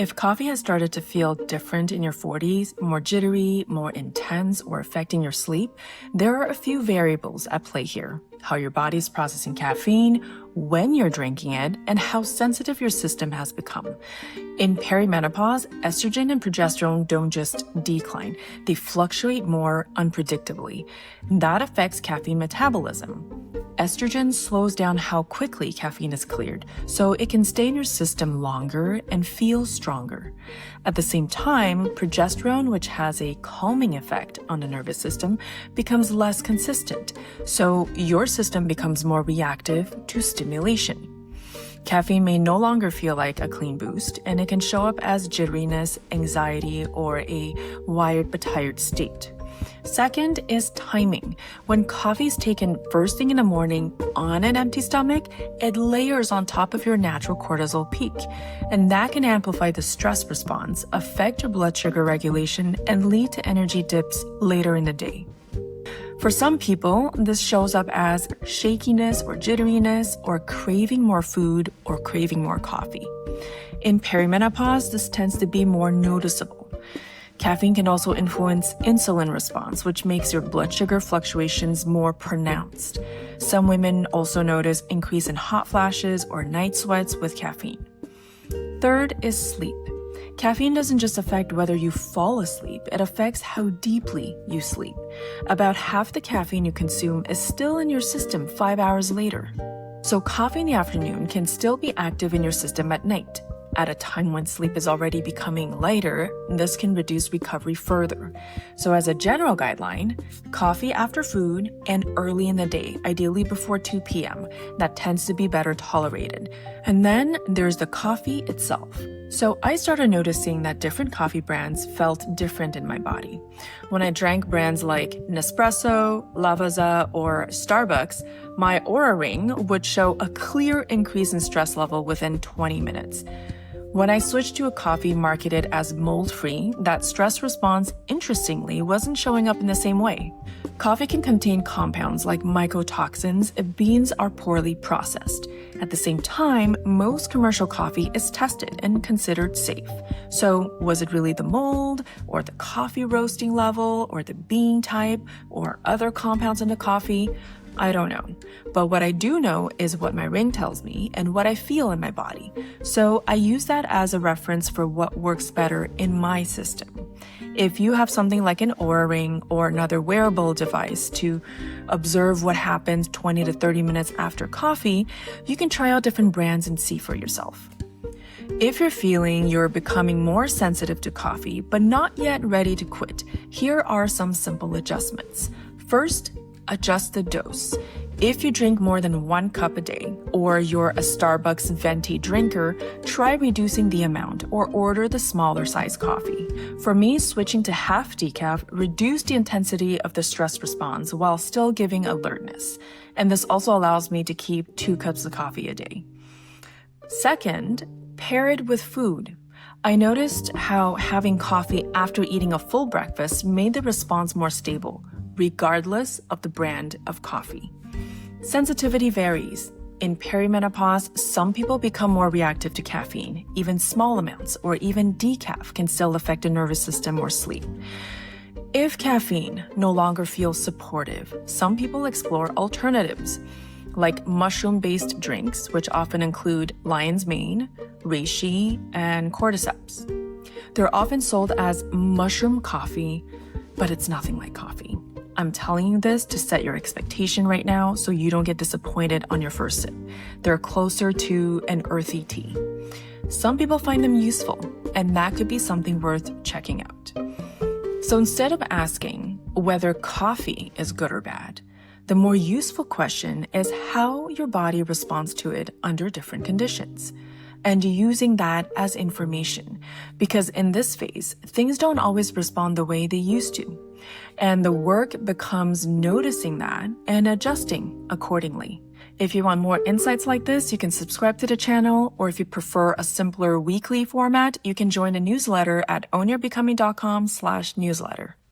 If coffee has started to feel different in your 40s, more jittery, more intense, or affecting your sleep, there are a few variables at play here. How your body's processing caffeine, when you're drinking it, and how sensitive your system has become. In perimenopause, estrogen and progesterone don't just decline, they fluctuate more unpredictably. That affects caffeine metabolism. Estrogen slows down how quickly caffeine is cleared, so it can stay in your system longer and feel stronger. At the same time, progesterone, which has a calming effect on the nervous system, becomes less consistent, so your system becomes more reactive to stimulation. Caffeine may no longer feel like a clean boost, and it can show up as jitteriness, anxiety, or a wired but tired state. Second is timing. When coffee is taken first thing in the morning on an empty stomach, it layers on top of your natural cortisol peak, and that can amplify the stress response, affect your blood sugar regulation, and lead to energy dips later in the day. For some people, this shows up as shakiness or jitteriness or craving more food or craving more coffee. In perimenopause, this tends to be more noticeable. Caffeine can also influence insulin response, which makes your blood sugar fluctuations more pronounced. Some women also notice increase in hot flashes or night sweats with caffeine. Third is sleep. Caffeine doesn't just affect whether you fall asleep, it affects how deeply you sleep. About half the caffeine you consume is still in your system 5 hours later. So coffee in the afternoon can still be active in your system at night. At a time when sleep is already becoming lighter, this can reduce recovery further. So as a general guideline, coffee after food and early in the day, ideally before 2 p.m. That tends to be better tolerated. And then there's the coffee itself. So I started noticing that different coffee brands felt different in my body. When I drank brands like Nespresso, Lavazza, or Starbucks, my Oura Ring would show a clear increase in stress level within 20 minutes. When I switched to a coffee marketed as mold-free, that stress response, interestingly, wasn't showing up in the same way. Coffee can contain compounds like mycotoxins if beans are poorly processed. At the same time, most commercial coffee is tested and considered safe. So, was it really the mold, or the coffee roasting level, or the bean type, or other compounds in the coffee? I don't know. But what I do know is what my ring tells me and what I feel in my body. So I use that as a reference for what works better in my system. If you have something like an Oura Ring or another wearable device to observe what happens 20 to 30 minutes after coffee, you can try out different brands and see for yourself. If you're feeling you're becoming more sensitive to coffee but not yet ready to quit, here are some simple adjustments. First, adjust the dose. If you drink more than 1 cup a day, or you're a Starbucks venti drinker, try reducing the amount or order the smaller size coffee. For me, switching to half decaf reduced the intensity of the stress response while still giving alertness. And this also allows me to keep 2 cups of coffee a day. Second, pair it with food. I noticed how having coffee after eating a full breakfast made the response more stable, regardless of the brand of coffee. Sensitivity varies. In perimenopause, some people become more reactive to caffeine. Even small amounts or even decaf can still affect the nervous system or sleep. If caffeine no longer feels supportive, some people explore alternatives, like mushroom-based drinks, which often include lion's mane, reishi, and cordyceps. They're often sold as mushroom coffee, but it's nothing like coffee. I'm telling you this to set your expectation right now so you don't get disappointed on your first sip. They're closer to an earthy tea. Some people find them useful, and that could be something worth checking out. So instead of asking whether coffee is good or bad, the more useful question is how your body responds to it under different conditions, and using that as information, because in this phase, things don't always respond the way they used to. And the work becomes noticing that and adjusting accordingly. If you want more insights like this, you can subscribe to the channel, or if you prefer a simpler weekly format, you can join the newsletter at ownyourbecoming.com/newsletter.